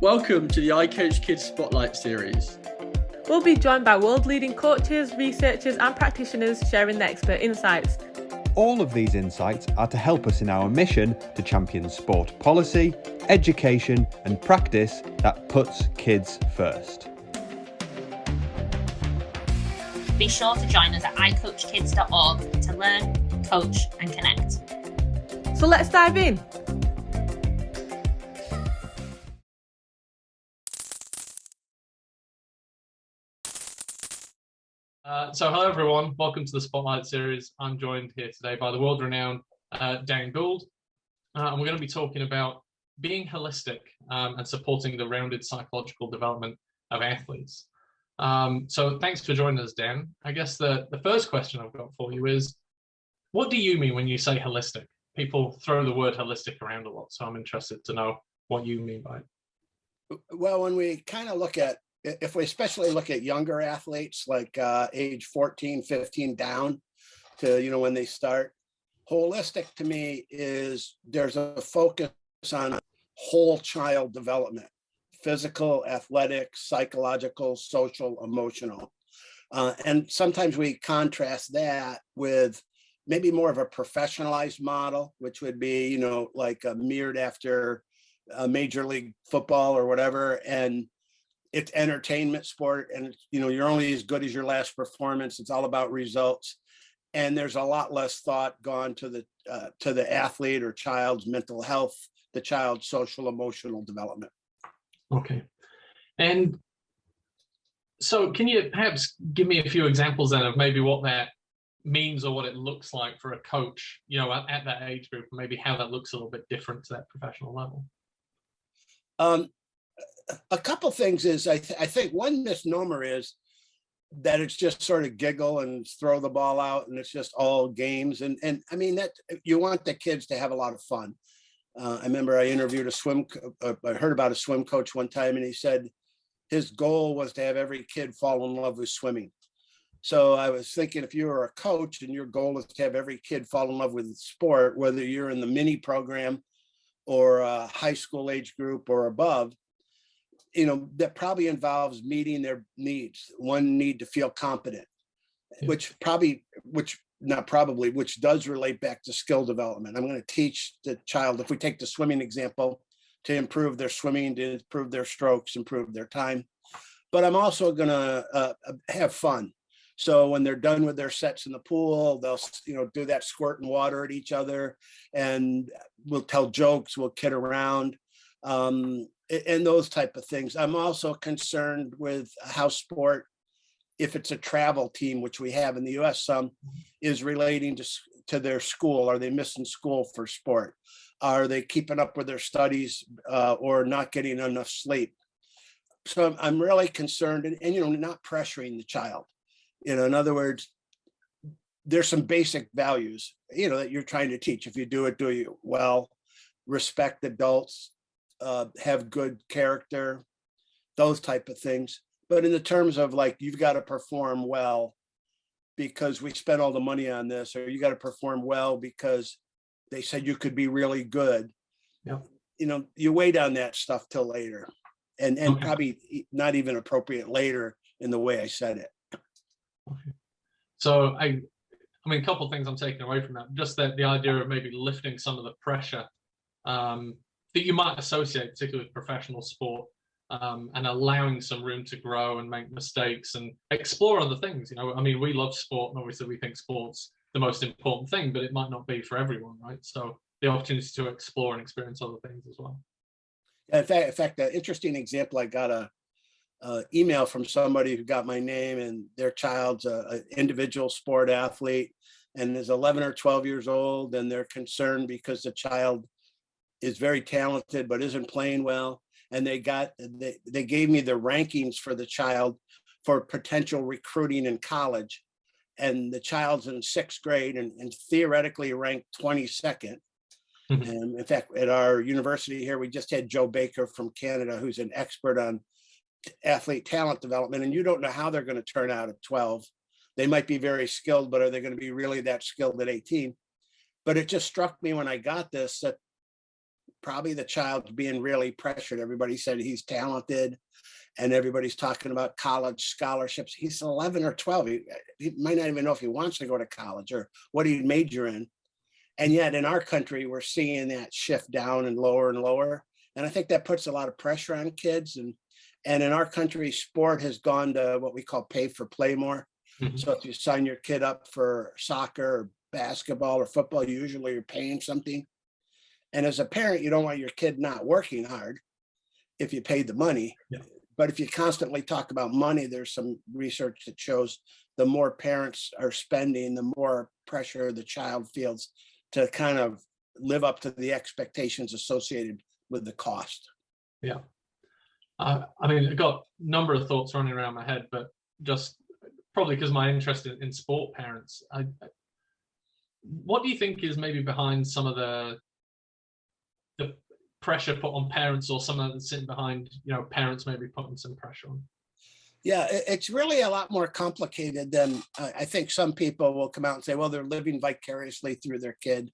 Welcome to the ICOACHKIDS Spotlight series. We'll be joined by world-leading coaches, researchers and practitioners sharing their expert insights. All of these insights are to help us in our mission to champion sport policy, education and practice that puts kids first. Be sure to join us at ICOACHKIDS.org to learn, coach and connect. So let's dive in. So hello everyone, welcome to the Spotlight series. I'm joined here today by the world-renowned Dan Gould, and we're going to be talking about being holistic and supporting the rounded psychological development of athletes. So thanks for joining us, Dan. I guess the first question I've got for you is, what do you mean when you say holistic? People throw the word holistic around a lot, so I'm interested to know what you mean by it. Well, when we kind of look at, if we especially look at younger athletes, like age 14, 15 down to, when they start, holistic to me is there's a focus on whole child development, physical, athletic, psychological, social, emotional. And sometimes we contrast that with maybe more of a professionalized model, which would be, like mirrored after Major League Football or whatever. And it's entertainment sport, and you're only as good as your last performance. It's all about results, and there's a lot less thought gone to the athlete or child's mental health, the child's social emotional development. Okay, and so can you perhaps give me a few examples then of maybe what that means or what it looks like for a coach, at that age group, and maybe how that looks a little bit different to that professional level? A couple things is I think one misnomer is that it's just sort of giggle and throw the ball out and it's just all games. And I mean, that you want the kids to have a lot of fun. I remember I interviewed I heard about a swim coach one time, and he said his goal was to have every kid fall in love with swimming. So I was thinking, if you were a coach and your goal is to have every kid fall in love with sport, whether you're in the mini program or a high school age group or above, that probably involves meeting their needs. One need to feel competent, which does relate back to skill development. I'm going to teach the child, if we take the swimming example, to improve their swimming, to improve their strokes, improve their time. But I'm also going to have fun. So when they're done with their sets in the pool, they'll, do that squirting water at each other, and we'll tell jokes, we'll kid around. And those type of things. I'm also concerned with how sport, if it's a travel team, which we have in the US, is relating to their school. Are they missing school for sport? Are they keeping up with their studies or not getting enough sleep? So I'm really concerned, and not pressuring the child. In other words, there's some basic values, that you're trying to teach. If you do it, do you well, respect adults, have good character, those type of things. But in the terms of like, you've got to perform well because we spent all the money on this, or you got to perform well because they said you could be really good. Yep. You wait on that stuff till later, and Okay. Probably not even appropriate later in the way I said it. Okay. So I mean, a couple of things I'm taking away from that, just that the idea of maybe lifting some of the pressure that you might associate, particularly with professional sport, and allowing some room to grow and make mistakes and explore other things. I mean, we love sport, and obviously we think sport's the most important thing, but it might not be for everyone, right? So the opportunity to explore and experience other things as well. In fact, an interesting example, I got a email from somebody who got my name, and their child's an individual sport athlete and is 11 or 12 years old, and they're concerned because the child is very talented but isn't playing well, and they gave me the rankings for the child for potential recruiting in college, and the child's in 6th grade and theoretically ranked 22nd. Mm-hmm. And in fact, at our university here, we just had Joe Baker from Canada, who's an expert on athlete talent development, and you don't know how they're going to turn out at 12. They might be very skilled, but are they going to be really that skilled at 18? But it just struck me when I got this that probably the child's being really pressured. Everybody said he's talented, and everybody's talking about college scholarships. He's 11 or 12. He might not even know if he wants to go to college or what he'd major in. And yet in our country, we're seeing that shift down and lower and lower. And I think that puts a lot of pressure on kids. And in our country, sport has gone to what we call pay for play more. Mm-hmm. So if you sign your kid up for soccer or basketball or football, usually you're paying something. And as a parent, you don't want your kid not working hard if you paid the money. Yeah. But if you constantly talk about money, there's some research that shows the more parents are spending, the more pressure the child feels to kind of live up to the expectations associated with the cost. Yeah. I mean, I've got a number of thoughts running around my head, but just probably because my interest in sport parents, what do you think is maybe behind some of the pressure put on parents, or some of the sitting behind, parents maybe putting some pressure on? Yeah, it's really a lot more complicated than I think some people will come out and say, well, they're living vicariously through their kid.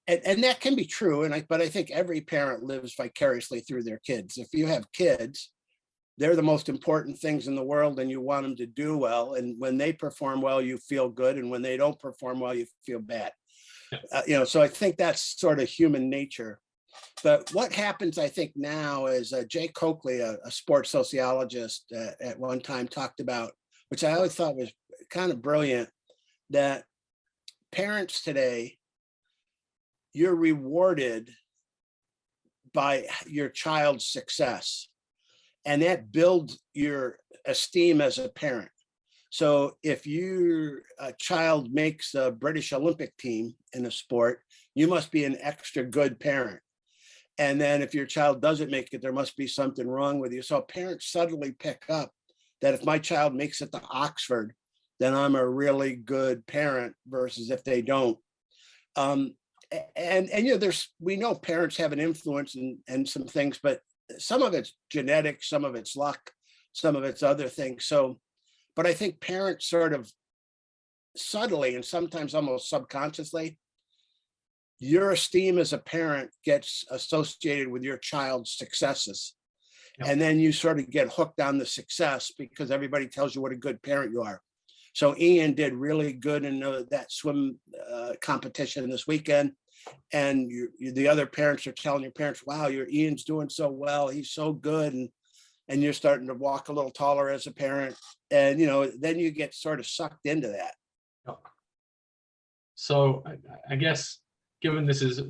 And that can be true. But I think every parent lives vicariously through their kids. If you have kids, they're the most important things in the world, and you want them to do well. And when they perform well, you feel good. And when they don't perform well, you feel bad. So I think that's sort of human nature. But what happens, I think, now is Jay Coakley, a sports sociologist, at one time talked about, which I always thought was kind of brilliant, that parents today, you're rewarded by your child's success, and that builds your esteem as a parent. So if your child makes the British Olympic team in a sport, you must be an extra good parent. And then if your child doesn't make it, there must be something wrong with you. So parents suddenly pick up that if my child makes it to Oxford, then I'm a really good parent, versus if they don't. And we know parents have an influence and some things, but some of it's genetic, some of it's luck, some of it's other things. So, but I think parents sort of subtly and sometimes almost subconsciously, your esteem as a parent gets associated with your child's successes. Yep. And then you sort of get hooked on the success because everybody tells you what a good parent you are. So Ian did really good in that swim competition this weekend. And the other parents are telling your parents, wow, your Ian's doing so well. He's so good. And you're starting to walk a little taller as a parent. And, then you get sort of sucked into that. Yep. So I guess, given this is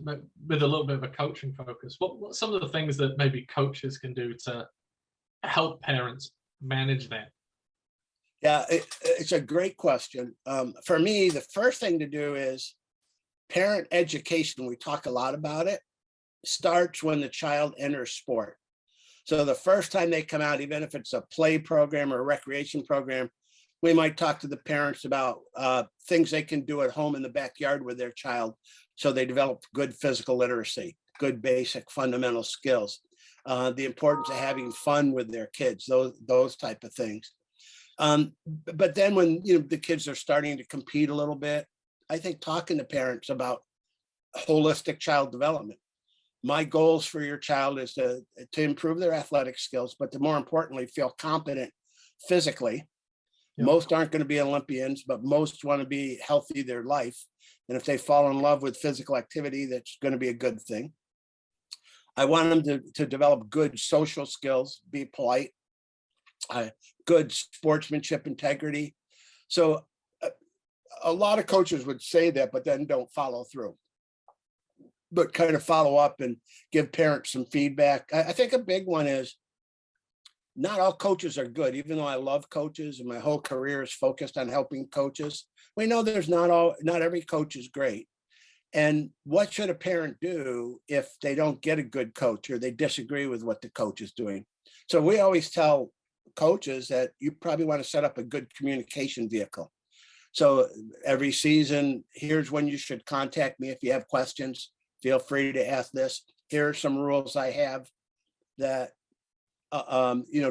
with a little bit of a coaching focus, what some of the things that maybe coaches can do to help parents manage that? Yeah, it's a great question. For me, the first thing to do is parent education. We talk a lot about it. Starts when the child enters sport. So the first time they come out, even if it's a play program or a recreation program, we might talk to the parents about things they can do at home in the backyard with their child, so they develop good physical literacy, good basic fundamental skills, the importance of having fun with their kids, those type of things. But then when the kids are starting to compete a little bit, I think talking to parents about holistic child development. My goals for your child is to improve their athletic skills, but to more importantly, feel competent physically. Yep. Most aren't going to be Olympians, but most want to be healthy their life. And if they fall in love with physical activity, that's going to be a good thing. I want them to develop good social skills, be polite, good sportsmanship, integrity. So a lot of coaches would say that, but then don't follow through, but kind of follow up and give parents some feedback. I think a big one is not all coaches are good, even though I love coaches and my whole career is focused on helping coaches. We know there's not every coach is great. And what should a parent do if they don't get a good coach or they disagree with what the coach is doing? So we always tell coaches that you probably want to set up a good communication vehicle. So every season, here's when you should contact me if you have questions. Feel free to ask this. Here are some rules I have that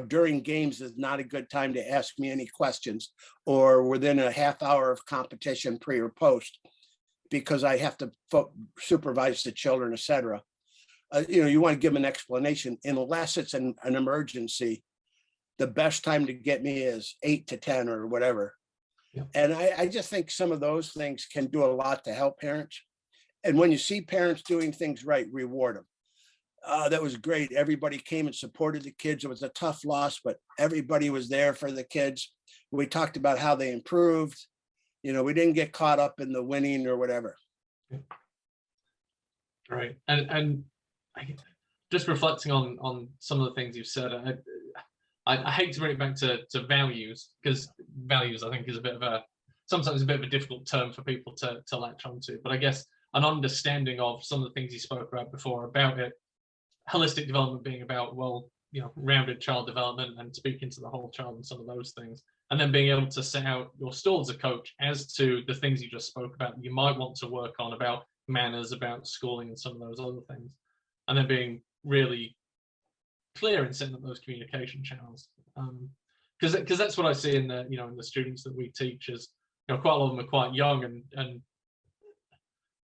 during games is not a good time to ask me any questions, or within a half hour of competition, pre or post, because I have to supervise the children, etc. you want to give them an explanation, unless it's an emergency. The best time to get me is 8 to 10 or whatever. Yeah. And I just think some of those things can do a lot to help parents. And when you see parents doing things right, reward them. That was great. Everybody came and supported the kids. It was a tough loss, but everybody was there for the kids. We talked about how they improved. We didn't get caught up in the winning or whatever. Right. And just reflecting on some of the things you've said, I hate to bring it back to values, because values, I think, is sometimes a bit of a difficult term for people to latch onto. But I guess an understanding of some of the things you spoke about before about it, holistic development being about, rounded child development and speaking to the whole child and some of those things. And then being able to set out your stall as a coach as to the things you just spoke about, you might want to work on, about manners, about schooling and some of those other things. And then being really clear in setting up those communication channels. Because that's what I see in the students that we teach is, quite a lot of them are quite young, and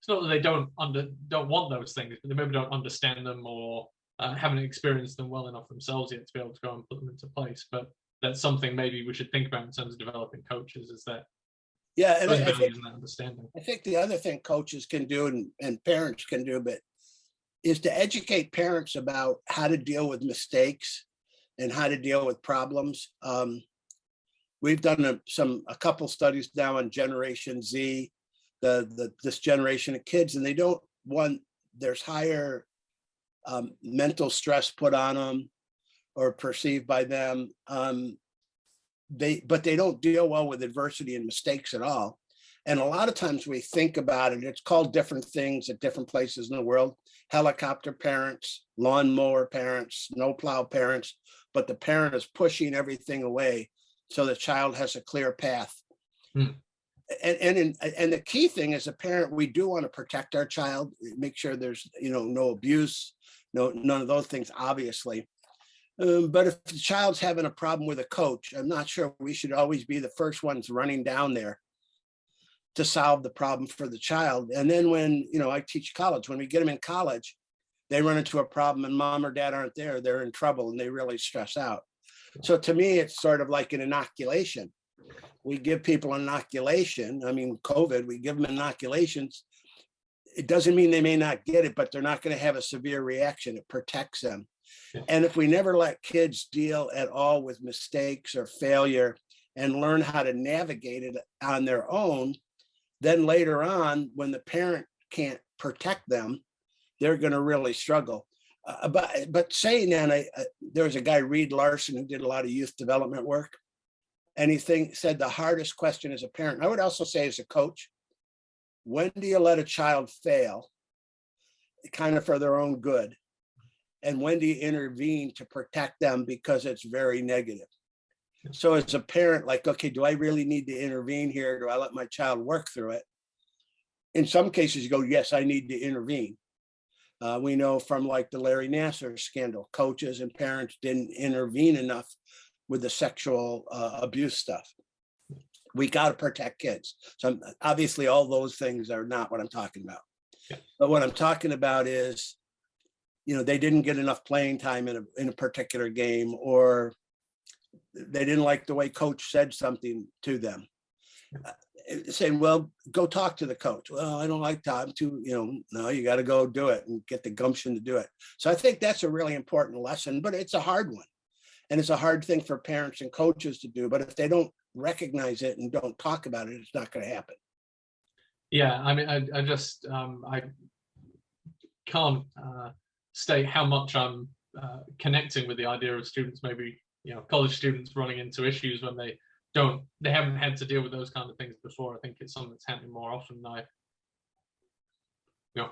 it's not that they don't want those things, but they maybe don't understand them, or haven't experienced them well enough themselves yet to be able to go and put them into place. But that's something maybe we should think about in terms of developing coaches, is that and those values and that understanding. I think the other thing coaches can do and parents can do, but is to educate parents about how to deal with mistakes and how to deal with problems. We've done a couple studies now on Generation Z, this generation of kids, and they don't want, there's higher mental stress put on them or perceived by them. But they don't deal well with adversity and mistakes at all. And a lot of times we think about it, it's called different things at different places in the world: helicopter parents, lawnmower parents, snowplow parents, but the parent is pushing everything away so the child has a clear path. And the key thing as a parent, we do want to protect our child, make sure there's no abuse, none of those things, obviously. But if the child's having a problem with a coach, I'm not sure we should always be the first ones running down there to solve the problem for the child. And then when, I teach college, when we get them in college, they run into a problem and mom or dad aren't there, they're in trouble and they really stress out. So to me, it's sort of like an inoculation. We give people an inoculation. I mean, COVID, we give them inoculations. It doesn't mean they may not get it, but they're not going to have a severe reaction. It protects them. And if we never let kids deal at all with mistakes or failure and learn how to navigate it on their own, then later on, when the parent can't protect them, they're going to really struggle. But saying that, there was a guy, Reed Larson, who did a lot of youth development work. And he said the hardest question as a parent, I would also say as a coach, when do you let a child fail, kind of for their own good? And when do you intervene to protect them because it's very negative? So as a parent, like, okay, do I really need to intervene here? Do I let my child work through it? In some cases, you go, yes, I need to intervene. We know from like the Larry Nassar scandal, coaches and parents didn't intervene enough with the sexual abuse stuff. We got to protect kids. So obviously all those things are not what I'm talking about. Yeah. But what I'm talking about is, they didn't get enough playing time in a particular game, or they didn't like the way coach said something to them. Saying, well, go talk to the coach. Well, I don't like time to, no, you got to go do it and get the gumption to do it. So I think that's a really important lesson, but it's a hard one. And it's a hard thing for parents and coaches to do. But if they don't recognize it and don't talk about it, it's not going to happen. Yeah, I mean, I just, I can't state how much I'm connecting with the idea of students, maybe, college students running into issues when they haven't had to deal with those kind of things before. I think it's something that's happening more often now.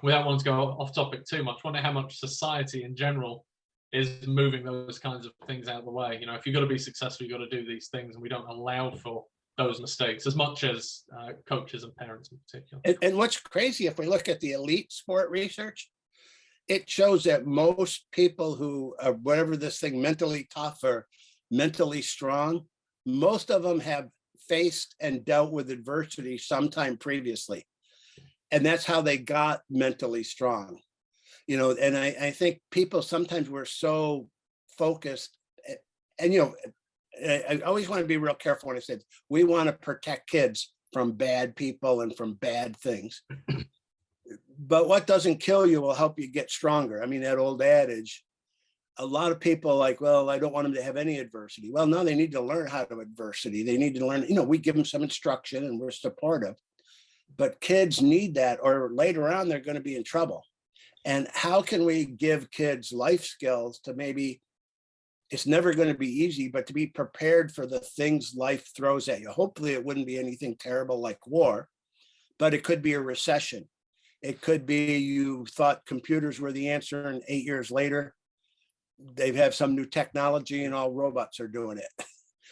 Without wanting to go off topic too much, I wonder how much society in general is moving those kinds of things out of the way. If you've got to be successful, you've got to do these things, and we don't allow for those mistakes as much as coaches and parents in particular. And what's crazy, if we look at the elite sport research, it shows that most people who are, whatever this thing, mentally tough or mentally strong, most of them have faced and dealt with adversity sometime previously. And that's how they got mentally strong. And I think people sometimes we're so focused, and I always want to be real careful when I said we want to protect kids from bad people and from bad things. But what doesn't kill you will help you get stronger. I mean, that old adage, a lot of people are like, well, I don't want them to have any adversity. Well, no, they need to learn how to adversity. They need to learn, we give them some instruction and we're supportive, but kids need that, or later on, they're going to be in trouble. And how can we give kids life skills to maybe, it's never going to be easy, but to be prepared for the things life throws at you. Hopefully it wouldn't be anything terrible like war, but it could be a recession. It could be you thought computers were the answer, and 8 years later, they have some new technology and all robots are doing it.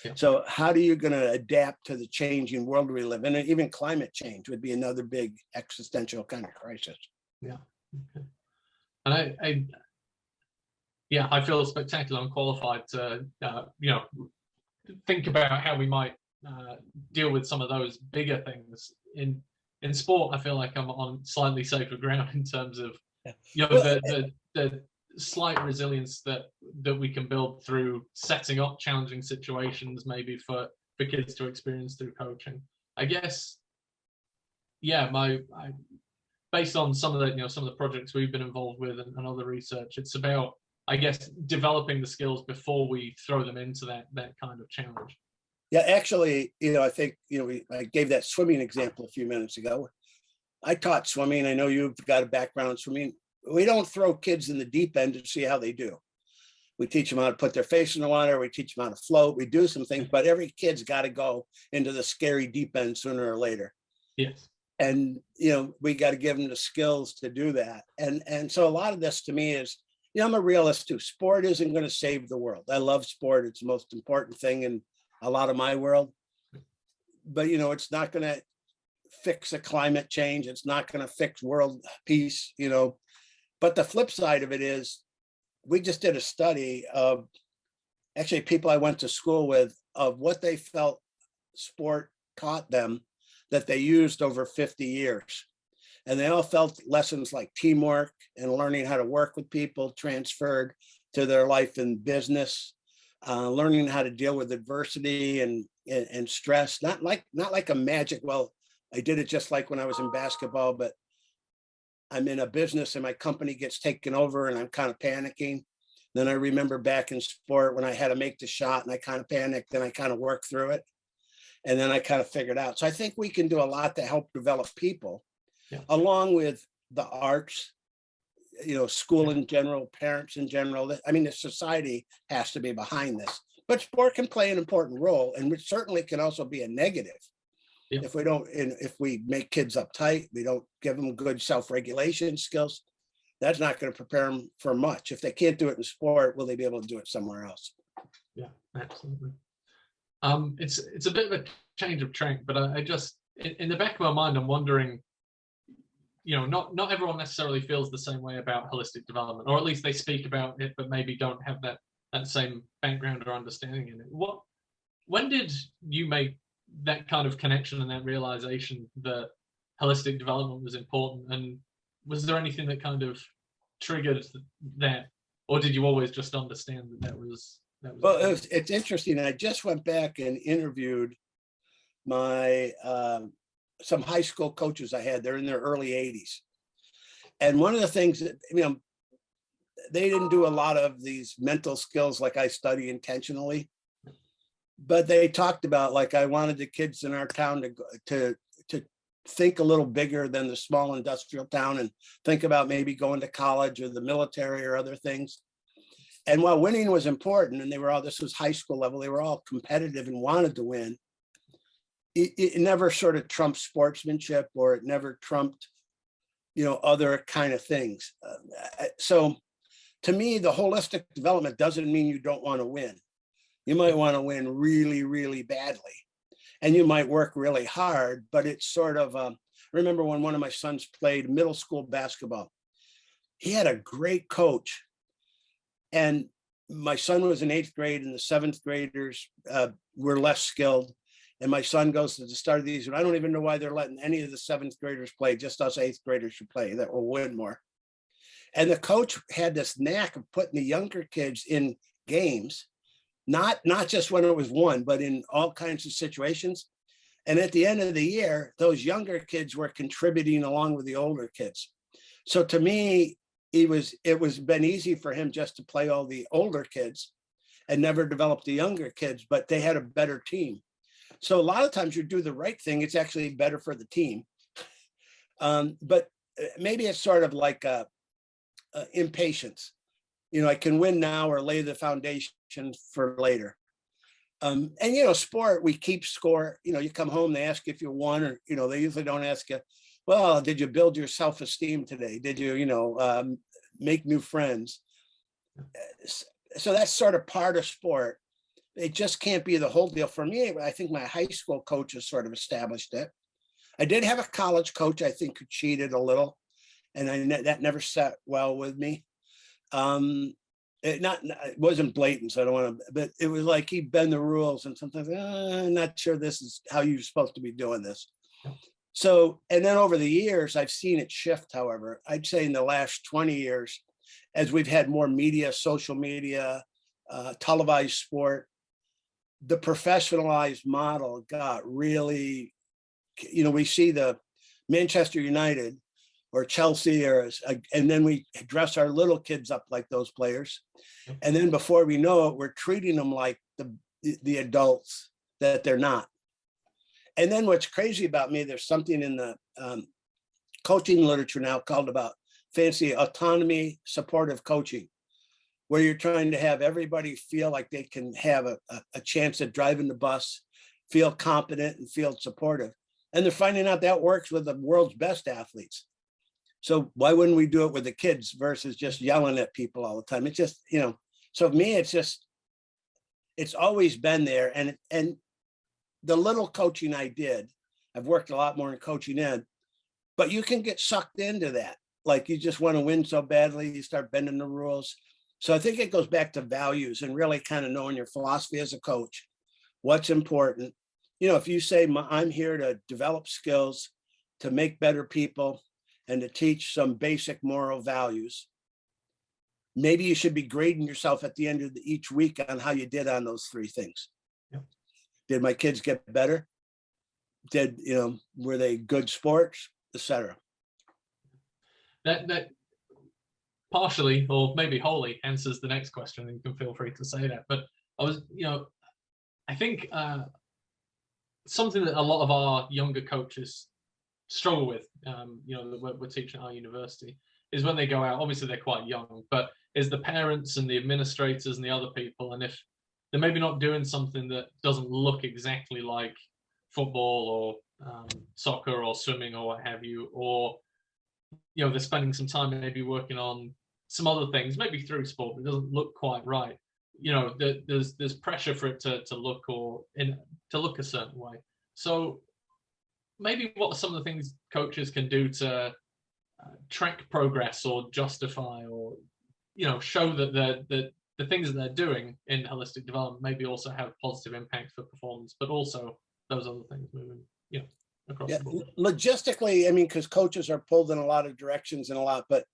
Yeah. So how are you going to adapt to the changing world we live in? And even climate change would be another big existential kind of crisis. Yeah. Okay. And I feel spectacular and qualified to, think about how we might deal with some of those bigger things. In sport, I feel like I'm on slightly safer ground in terms of, the slight resilience that we can build through setting up challenging situations, maybe for kids to experience through coaching. I guess, based on some of the projects we've been involved with and other research, it's about, I guess, developing the skills before we throw them into that kind of challenge. Yeah, actually, I think, I gave that swimming example a few minutes ago. I taught swimming. I know you've got a background in swimming. We don't throw kids in the deep end to see how they do. We teach them how to put their face in the water. We teach them how to float. We do some things, but every kid's got to go into the scary deep end sooner or later. Yes. And, we got to give them the skills to do that. And so a lot of this to me is, I'm a realist too. Sport isn't going to save the world. I love sport. It's the most important thing in a lot of my world. But, it's not going to fix a climate change. It's not going to fix world peace, But the flip side of it is, we just did a study of actually people I went to school with, of what they felt sport taught them that they used over 50 years. And they all felt lessons like teamwork and learning how to work with people transferred to their life in business, learning how to deal with adversity and stress, not like a magic, well, I did it just like when I was in basketball, but I'm in a business and my company gets taken over and I'm kind of panicking. Then I remember back in sport when I had to make the shot and I kind of panicked, then I kind of worked through it. And then I kind of figured out. So I think we can do a lot to help develop people, along with the arts, school in general, parents in general. I mean, the society has to be behind this, but sport can play an important role, and it certainly can also be a negative. Yeah. If we make kids uptight, we don't give them good self-regulation skills, that's not going to prepare them for much. If they can't do it in sport, will they be able to do it somewhere else? Yeah, absolutely. It's a bit of a change of track, but I just, in the back of my mind, I'm wondering, not everyone necessarily feels the same way about holistic development, or at least they speak about it, but maybe don't have that same background or understanding in it. When did you make that kind of connection and that realization that holistic development was important? And was there anything that kind of triggered that, or did you always just understand that was? Well, it's interesting. I just went back and interviewed my some high school coaches I had. They're in their early 80s. And one of the things that, they didn't do a lot of these mental skills like I study intentionally, but they talked about, like, I wanted the kids in our town to think a little bigger than the small industrial town and think about maybe going to college or the military or other things. And while winning was important, and this was high school level, they were all competitive and wanted to win, it never sort of trumped sportsmanship, or it never trumped, other kind of things. So to me, the holistic development doesn't mean you don't want to win. You might want to win really, really badly, and you might work really hard, but it's sort of, I remember when one of my sons played middle school basketball, he had a great coach. And my son was in 8th grade, and the 7th graders were less skilled. And my son goes to the start of these, and I don't even know why they're letting any of the 7th graders play, just us 8th graders should play, that will win more. And the coach had this knack of putting the younger kids in games, not just when it was one, but in all kinds of situations. And at the end of the year, those younger kids were contributing along with the older kids. So to me, it was been easy for him just to play all the older kids and never develop the younger kids, but they had a better team. So a lot of times you do the right thing, it's actually better for the team. But maybe it's sort of like impatience. I can win now or lay the foundation for later. And, sport, we keep score. You come home, they ask if you won, or, they usually don't ask you, well, did you build your self-esteem today? Did you, make new friends? So that's sort of part of sport. It just can't be the whole deal. For me, I think my high school coaches sort of established it. I did have a college coach, I think, who cheated a little, and that never sat well with me. It wasn't blatant, so I don't want to, but it was like he'd bend the rules, and sometimes I'm not sure this is how you're supposed to be doing this. So, and then over the years, I've seen it shift. However, I'd say in the last 20 years, as we've had more media, social media, televised sport, the professionalized model got really, we see the Manchester United or Chelsea, and then we dress our little kids up like those players. And then before we know it, we're treating them like the adults that they're not. And then what's crazy about me, there's something in the coaching literature now called about fancy autonomy supportive coaching, where you're trying to have everybody feel like they can have a chance at driving the bus, feel competent and feel supportive. And they're finding out that works with the world's best athletes. So why wouldn't we do it with the kids versus just yelling at people all the time? It's just, so for me, it's always been there. And the little coaching I did, I've worked a lot more in coaching ed, but you can get sucked into that. Like you just want to win so badly, you start bending the rules. So I think it goes back to values and really kind of knowing your philosophy as a coach, what's important. If you say, I'm here to develop skills, to make better people, and to teach some basic moral values, maybe you should be grading yourself at the end of each week on how you did on those three things. Yep. Did my kids get better? Were they good sports, etc.? That partially, or maybe wholly, answers the next question, and you can feel free to say that. But I think something that a lot of our younger coaches struggle with, that we're teaching at our university, is when they go out, obviously they're quite young, but is the parents and the administrators and the other people, and if they're maybe not doing something that doesn't look exactly like football or soccer or swimming or what have you, or they're spending some time maybe working on some other things, maybe through sport, but it doesn't look quite right. There's pressure for it to look a certain way. So maybe what are some of the things coaches can do to track progress or justify or show that the things that they're doing in holistic development maybe also have positive impact for performance, but also those other things moving across the board? Logistically, because coaches are pulled in a lot of directions and but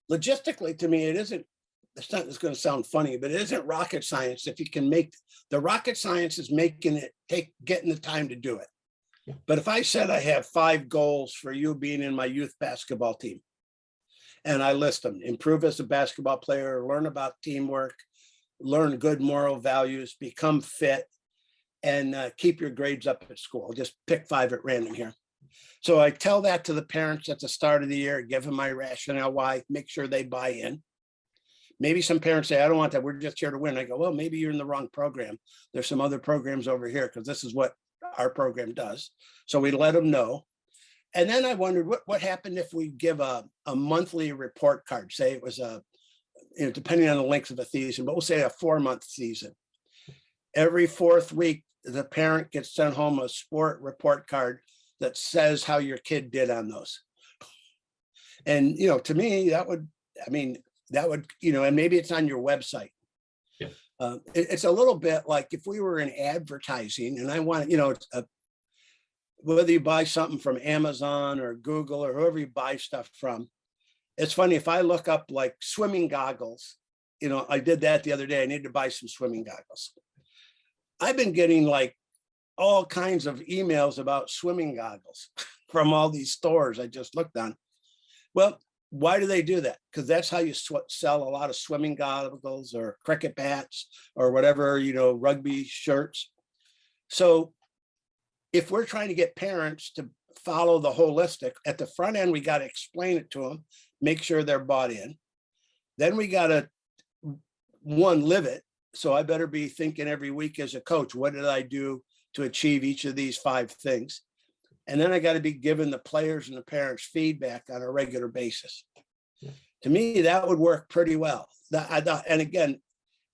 logistically, to me, it's going to sound funny, but it isn't rocket science. If you can the rocket science is getting the time to do it. Yeah. But if I said I have 5 goals for you being in my youth basketball team, and I list them: improve as a basketball player, learn about teamwork, learn good moral values, become fit, and keep your grades up at school. Just pick 5 at random here. So I tell that to the parents at the start of the year, give them my rationale why, make sure they buy in. Maybe some parents say, I don't want that, we're just here to win. I go, well, maybe you're in the wrong program. There's some other programs over here, because this is what our program does. So we let them know. And then I wondered what happened if we give a monthly report card. Say it was depending on the length of the season, but we'll say a 4-month season. Every 4th week, the parent gets sent home a sport report card that says how your kid did on those. And, to me, that would, and maybe it's on your website. Yeah. It's a little bit like if we were in advertising and I want, whether you buy something from Amazon or Google or whoever you buy stuff from, It's funny, if I look up like swimming goggles, I did that the other day. I needed to buy some swimming goggles. I've been getting like all kinds of emails about swimming goggles from all these stores I just looked on. Well, why do they do that? Because that's how you sell a lot of swimming goggles or cricket bats or whatever, rugby shirts. So if we're trying to get parents to follow the holistic, at the front end, we got to explain it to them, make sure they're bought in. Then we got to, live it. So I better be thinking every week as a coach, what did I do to achieve each of these 5 things? And then I got to be giving the players and the parents feedback on a regular basis. Yeah. To me, that would work pretty well. And again,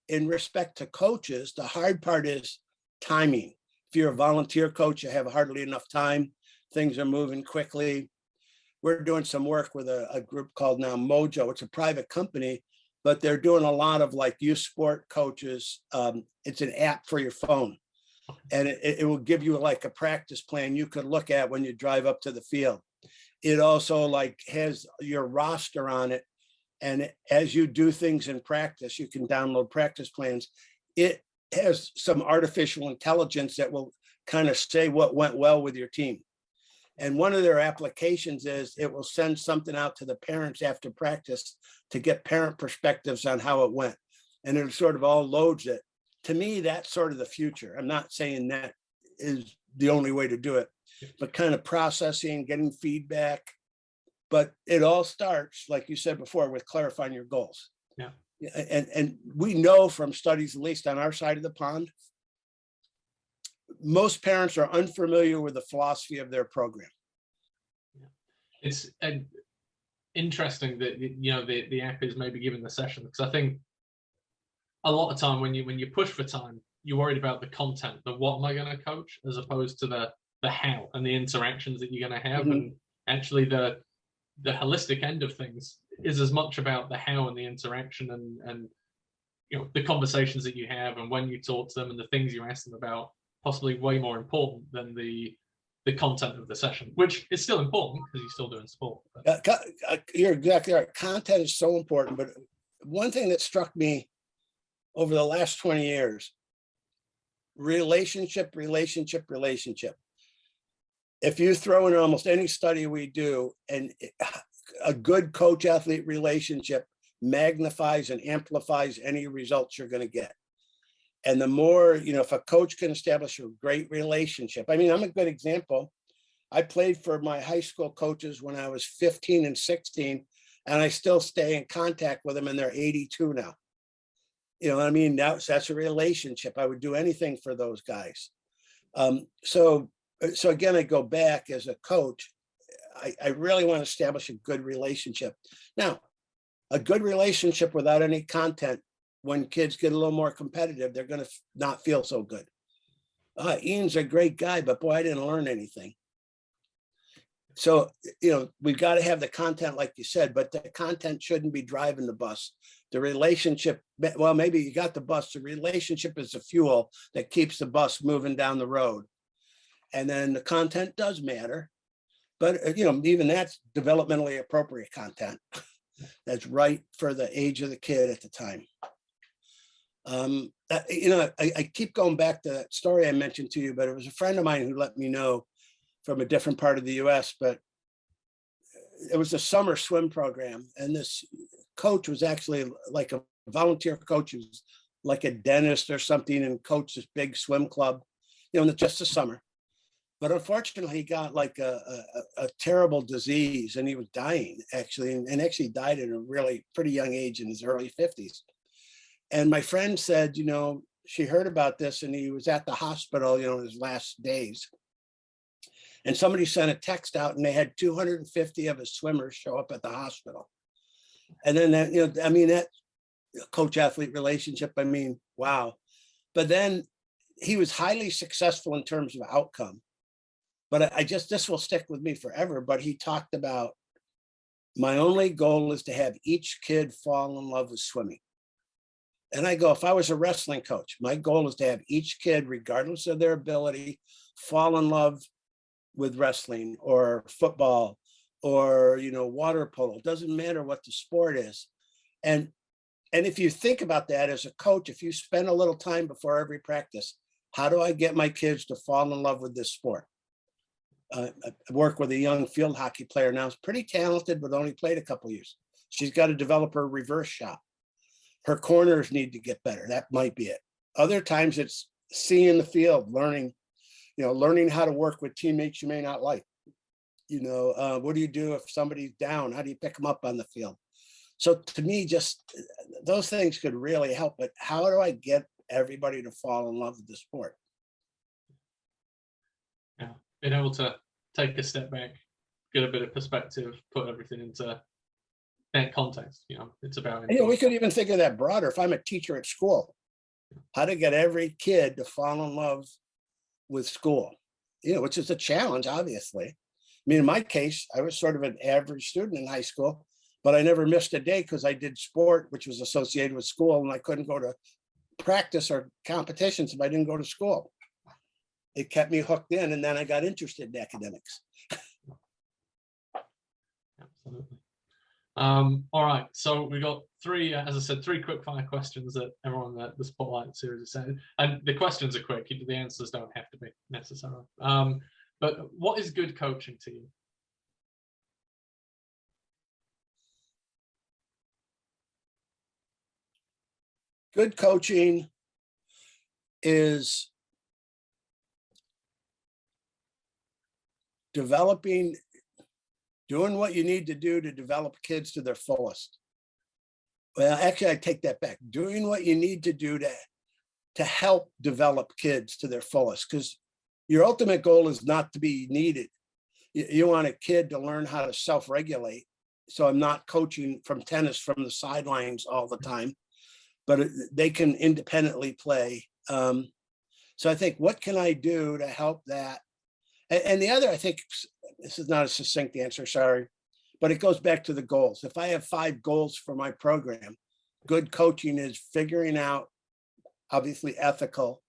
in respect to coaches, the hard part is timing. If you're a volunteer coach, you have hardly enough time. Things are moving quickly. We're doing some work with a group called now Mojo. It's a private company, but they're doing a lot of like youth sport coaches. It's an app for your phone. And it will give you like a practice plan you could look at when you drive up to the field. It also like has your roster on it. And as you do things in practice, you can download practice plans. It has some artificial intelligence that will kind of say what went well with your team. And one of their applications is it will send something out to the parents after practice to get parent perspectives on how it went. And it sort of all loads it. To me, that's sort of the future. I'm not saying that is the only way to do it, but kind of processing, getting feedback. But it all starts, like you said before, with clarifying your goals. Yeah. And we know from studies, at least on our side of the pond, most parents are unfamiliar with the philosophy of their program. It's interesting that the app is maybe giving the session, because I think a lot of time when you push for time, you're worried about the content, the what am I going to coach, as opposed to the how and the interactions that you're going to have. Mm-hmm. And actually the holistic end of things is as much about the how and the interaction and the conversations that you have and when you talk to them and the things you ask them about, possibly way more important than the content of the session, which is still important because you're still doing sport. You're exactly right. Content is so important. But one thing that struck me over the last 20 years, relationship. If you throw in almost any study we do, and a good coach-athlete relationship magnifies and amplifies any results you're going to get. And the more, if a coach can establish a great relationship, I'm a good example. I played for my high school coaches when I was 15 and 16, and I still stay in contact with them, and they're 82 now. That's a relationship. I would do anything for those guys. So again, I go back as a coach. I really want to establish a good relationship. Now, a good relationship without any content, when kids get a little more competitive, they're going to not feel so good. Ian's a great guy, but boy, I didn't learn anything. So, we've got to have the content, like you said, but the content shouldn't be driving the bus. The relationship, well, maybe you got the bus. The relationship is the fuel that keeps the bus moving down the road. And then the content does matter. But, even that's developmentally appropriate content that's right for the age of the kid at the time. I keep going back to that story I mentioned to you, but it was a friend of mine who let me know from a different part of the US, but it was a summer swim program. And this coach was actually like a volunteer coach, who was like a dentist or something, and coached this big swim club, just the summer. But unfortunately, he got like a terrible disease, and he was dying actually, and actually died at a really pretty young age, in his early 50s. And my friend said, she heard about this, and he was at the hospital, in his last days. And somebody sent a text out, and they had 250 of his swimmers show up at the hospital. And then that, that coach-athlete relationship, wow. But then he was highly successful in terms of outcome. But this will stick with me forever. But he talked about, my only goal is to have each kid fall in love with swimming. And I go, if I was a wrestling coach, my goal is to have each kid, regardless of their ability, fall in love with wrestling or football or, water polo. It doesn't matter what the sport is. And if you think about that as a coach, if you spend a little time before every practice, how do I get my kids to fall in love with this sport? I work with a young field hockey player now. She's pretty talented, but only played a couple years. She's got to develop her reverse shot. Her corners need to get better. That might be it. Other times it's seeing the field, learning how to work with teammates you may not like. What do you do if somebody's down? How do you pick them up on the field? So to me, just those things could really help. But how do I get everybody to fall in love with the sport? Yeah, being able to take a step back, get a bit of perspective, put everything into that context. It's about. We could even think of that broader. If I'm a teacher at school, how to get every kid to fall in love with school, which is a challenge, obviously. I mean, in my case, I was sort of an average student in high school, but I never missed a day because I did sport, which was associated with school, and I couldn't go to practice or competitions if I didn't go to school. It kept me hooked in, and then I got interested in academics. Absolutely. All right, so we got three quick fire questions that everyone at the Spotlight series has said, and the questions are quick. The answers don't have to be necessary. But what is good coaching to you? Good coaching is doing what you need to do to develop kids to their fullest. Well, actually, I take that back. Doing what you need to do to help develop kids to their fullest, because your ultimate goal is not to be needed. You want a kid to learn how to self-regulate. So I'm not coaching from tennis from the sidelines all the time, but they can independently play. So I think, what can I do to help that? And the other, I think, this is not a succinct answer, sorry, but it goes back to the goals. If I have 5 goals for my program, good coaching is figuring out, obviously ethical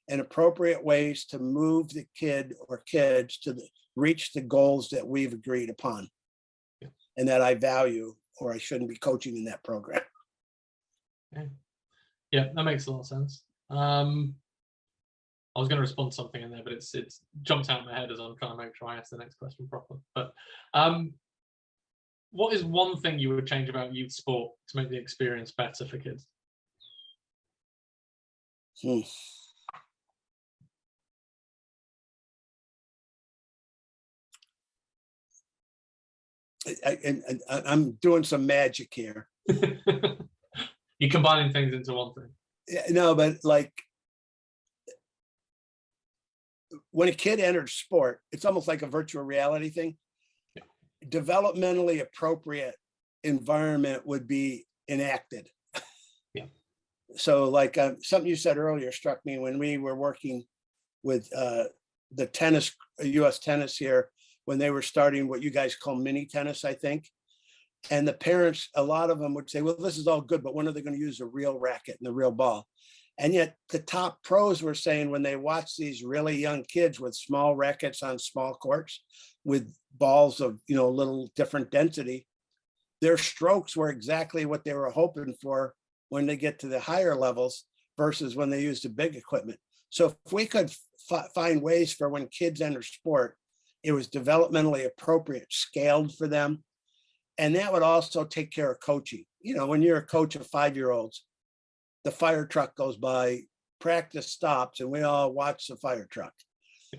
and appropriate ways to move the kid or kids to reach the goals that we've agreed upon and that I value, or I shouldn't be coaching in that program. Yeah, that makes a lot of sense. I was going to respond to something in there, but it's jumped out of my head as I'm trying to make sure I ask the next question properly. But what is one thing you would change about youth sport to make the experience better for kids? I'm doing some magic here. You're combining things into one thing. Yeah, no, but like when a kid enters sport, it's almost like a virtual reality thing. Yeah. Developmentally appropriate environment would be enacted. Yeah. So like something you said earlier struck me when we were working with the tennis, US tennis here, when they were starting what you guys call mini tennis, I think. And the parents, a lot of them would say, well, this is all good, but when are they going to use a real racket and the real ball? And yet the top pros were saying when they watch these really young kids with small rackets on small courts with balls of, little different density, their strokes were exactly what they were hoping for when they get to the higher levels versus when they use the big equipment. So if we could find ways for when kids enter sport, it was developmentally appropriate, scaled for them. And that would also take care of coaching. When you're a coach of 5-year-olds, the fire truck goes by, practice stops, and we all watch the fire truck.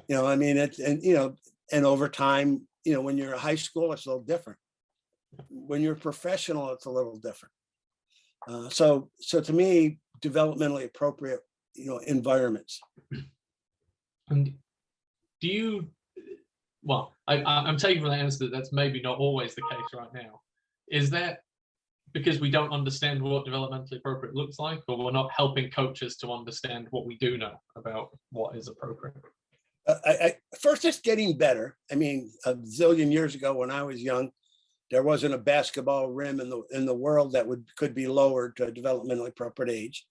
And over time, when you're a high school, it's a little different. When you're a professional, it's a little different. So to me, developmentally appropriate, environments. And do you? Well, I'm taking from the answer that that's maybe not always the case right now. Is that because we don't understand what developmentally appropriate looks like, or we're not helping coaches to understand what we do know about what is appropriate? First, it's getting better. I mean, a zillion years ago when I was young, there wasn't a basketball rim in the world that could be lowered to a developmentally appropriate age.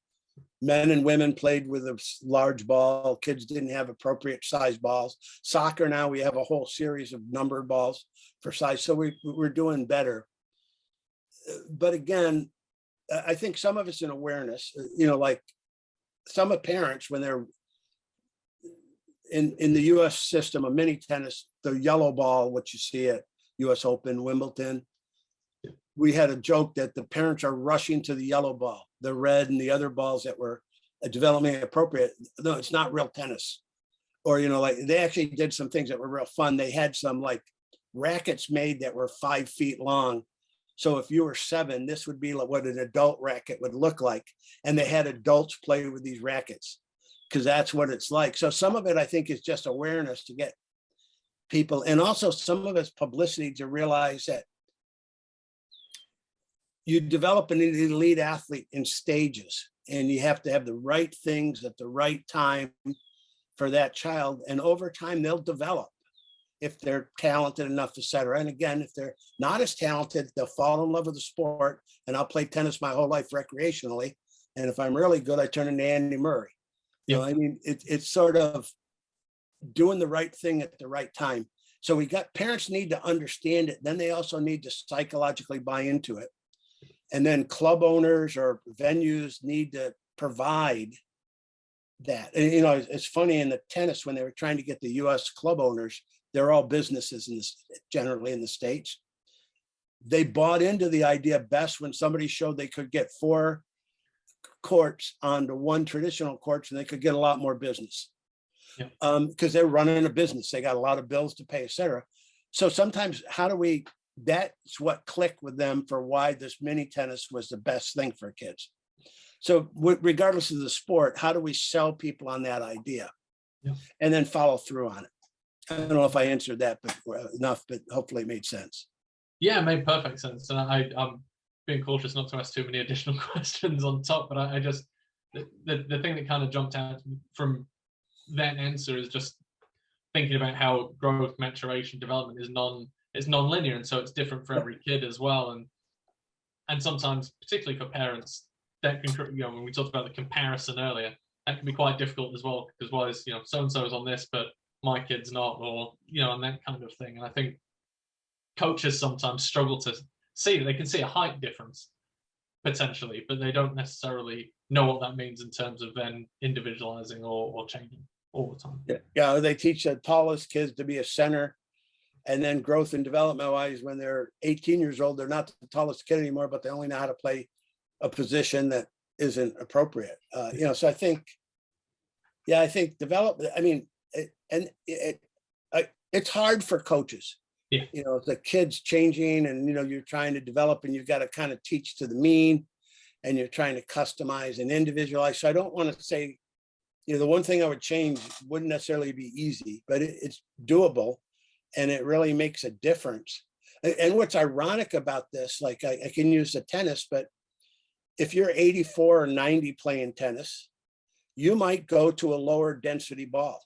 Men and women played with a large ball. Kids didn't have appropriate size balls. Soccer now, we have a whole series of numbered balls for size. So we're doing better. But again, I think some of it's an awareness, like some of parents, when they're in the US system of mini tennis, the yellow ball, what you see at US Open, Wimbledon, we had a joke that the parents are rushing to the yellow ball, the red and the other balls that were developmentally appropriate. No, it's not real tennis. Or, like they actually did some things that were real fun. They had some like rackets made that were 5 feet long. So if you were 7, this would be like what an adult racket would look like. And they had adults play with these rackets because that's what it's like. So some of it, I think, is just awareness to get people. And also some of it's publicity to realize that you develop an elite athlete in stages, and you have to have the right things at the right time for that child. And over time, they'll develop if they're talented enough, et cetera. And again, if they're not as talented, they'll fall in love with the sport. And I'll play tennis my whole life recreationally. And if I'm really good, I turn into Andy Murray. It's sort of doing the right thing at the right time. So parents need to understand it. Then they also need to psychologically buy into it. And then club owners or venues need to provide that. And, it's funny in the tennis, when they were trying to get the US club owners, they're all businesses generally in the States. They bought into the idea best when somebody showed they could get 4 courts onto one traditional court, and they could get a lot more business. Because they're running a business. They got a lot of bills to pay, et cetera. So sometimes that's what clicked with them for why this mini tennis was the best thing for kids. So regardless of the sport, how do we sell people on that idea and then follow through on it? I don't know if I answered that enough, but hopefully it made sense. Yeah, it made perfect sense. And I'm being cautious not to ask too many additional questions on top, but I just, the thing that kind of jumped out from that answer is just thinking about how growth, maturation, development is non-linear, and so it's different for every kid as well. And sometimes, particularly for parents, that can, when we talked about the comparison earlier, that can be quite difficult as well, because why is so-and-so is on this, but my kid's not, or and that kind of thing. And I think coaches sometimes struggle to see that. They can see a height difference potentially, but they don't necessarily know what that means in terms of then individualizing or changing all the time. Yeah, they teach the tallest kids to be a center, and then growth and development wise, when they're 18 years old, they're not the tallest kid anymore, but they only know how to play a position that isn't appropriate. So I think development, it's hard for coaches. The kids changing, and you're trying to develop, and you've got to kind of teach to the mean, and you're trying to customize and individualize. So I don't want to say, the one thing I would change wouldn't necessarily be easy, but it's doable, and it really makes a difference. And what's ironic about this, like I can use the tennis, but if you're 84 or 90 playing tennis, you might go to a lower density ball.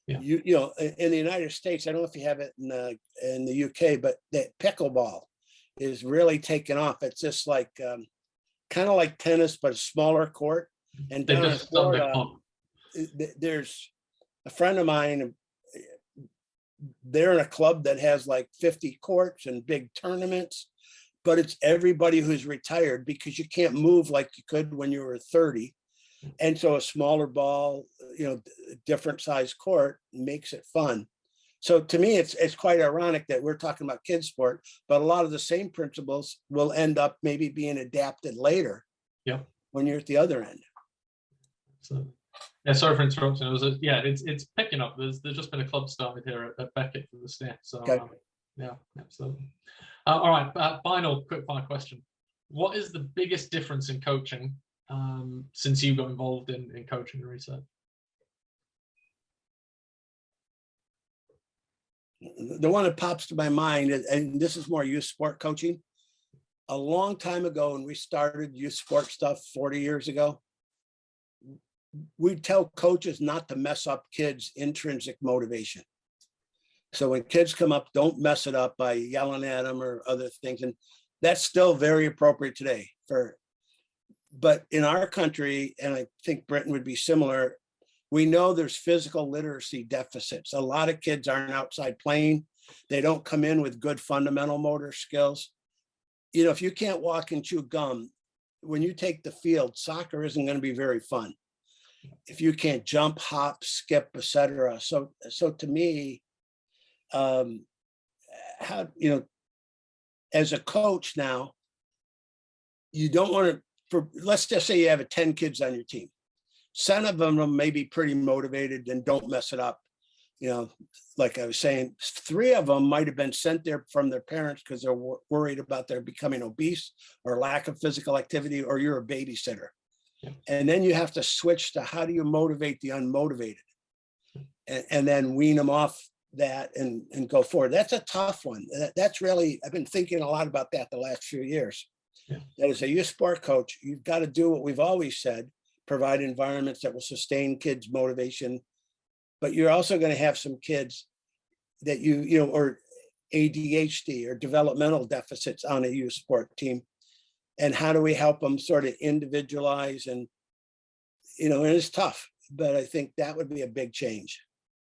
In the United States, I don't know if you have it in the UK, but that pickleball is really taken off. It's just like kind of like tennis, but a smaller court. And down in Florida, there's a friend of mine. They're in a club that has like 50 courts and big tournaments, but it's everybody who's retired, because you can't move like you could when you were 30. And so a smaller ball, different size court makes it fun. So to me, it's quite ironic that we're talking about kids sport, but a lot of the same principles will end up maybe being adapted later. When you're at the other end. So, sorry for interrupting. It's picking up. There's just been a club started here at Beckett for the staff. So okay. Absolutely. All right. Final quick fire question. What is the biggest difference in coaching since you got involved in coaching and research? The one that pops to my mind, and this is more youth sport coaching. A long time ago, when we started youth sport stuff 40 years ago, we'd tell coaches not to mess up kids' intrinsic motivation. So when kids come up, don't mess it up by yelling at them or other things. And that's still very appropriate today. But in our country, and I think Britain would be similar, we know there's physical literacy deficits. A lot of kids aren't outside playing. They don't come in with good fundamental motor skills. You know, if you can't walk and chew gum, when you take the field, soccer isn't going to be very fun. If you can't jump, hop, skip, etc. So to me, how, you know, as a coach now, you don't want to, let's just say you have 10 kids on your team. 7 of them may be pretty motivated and don't mess it up. You know, like I was saying, 3 of them might have been sent there from their parents because they're worried about their becoming obese or lack of physical activity, or you're a babysitter. Yeah. And then you have to switch to how do you motivate the unmotivated, and then wean them off that and go forward. That's a tough one. That's really, I've been thinking a lot about that the last few years. Yeah. That as a youth sport coach, you've got to do what we've always said, provide environments that will sustain kids' motivation. But you're also going to have some kids that you know, or ADHD or developmental deficits on a youth sport team. And how do we help them sort of individualize? And, you know, and it's tough, but I think that would be a big change.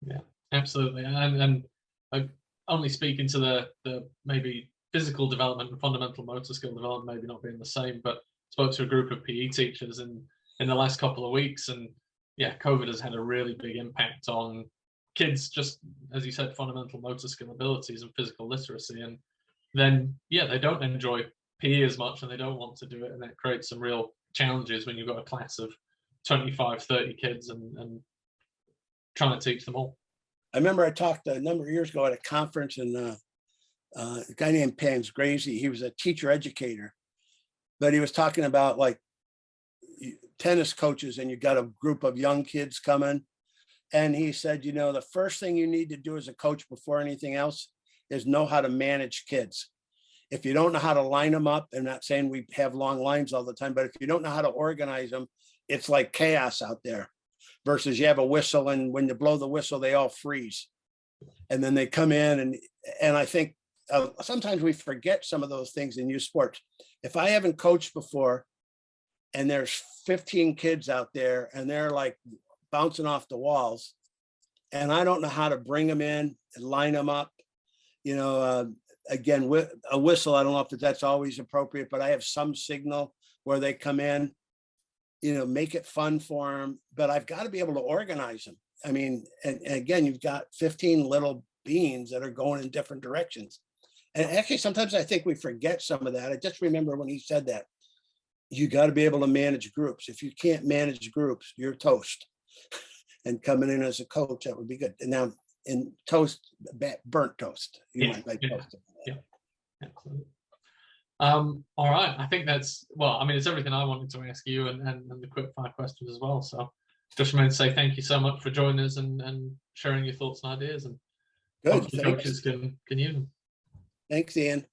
Yeah, absolutely. And I'm only speaking to the maybe physical development and fundamental motor skill development maybe not being the same, but spoke to a group of PE teachers in the last couple of weeks, and yeah, COVID has had a really big impact on kids, just as you said, fundamental motor skill abilities and physical literacy. And then, yeah, they don't enjoy PE as much and they don't want to do it. And that creates some real challenges when you've got a class of 25, 30 kids and trying to teach them all. I remember I talked a number of years ago at a conference, and a guy named Pans Gracie, he was a teacher educator, but he was talking about like tennis coaches, and you got a group of young kids coming. And he said, you know, the first thing you need to do as a coach before anything else is know how to manage kids. If you don't know how to line them up, I'm not saying we have long lines all the time, but if you don't know how to organize them, it's like chaos out there, versus you have a whistle, and when you blow the whistle, they all freeze. And then they come in, and I think sometimes we forget some of those things in youth sports. If I haven't coached before, and there's 15 kids out there and they're like bouncing off the walls, and I don't know how to bring them in and line them up, you know, again, with a whistle, I don't know if that's always appropriate, but I have some signal where they come in, you know, make it fun for them, but I've got to be able to organize them. I mean, and again, you've got 15 little beings that are going in different directions. And actually, sometimes I think we forget some of that. I just remember when he said that, you got to be able to manage groups. If you can't manage groups, you're toast. And coming in as a coach, that would be good. And now in toast, burnt toast. You might like toast. Yeah, absolutely. All right. I think that's, well, I mean, it's everything I wanted to ask you, and the quick 5 questions as well. So just remain to say thank you so much for joining us and sharing your thoughts and ideas. And good. coaches can use them. Thanks, Ian.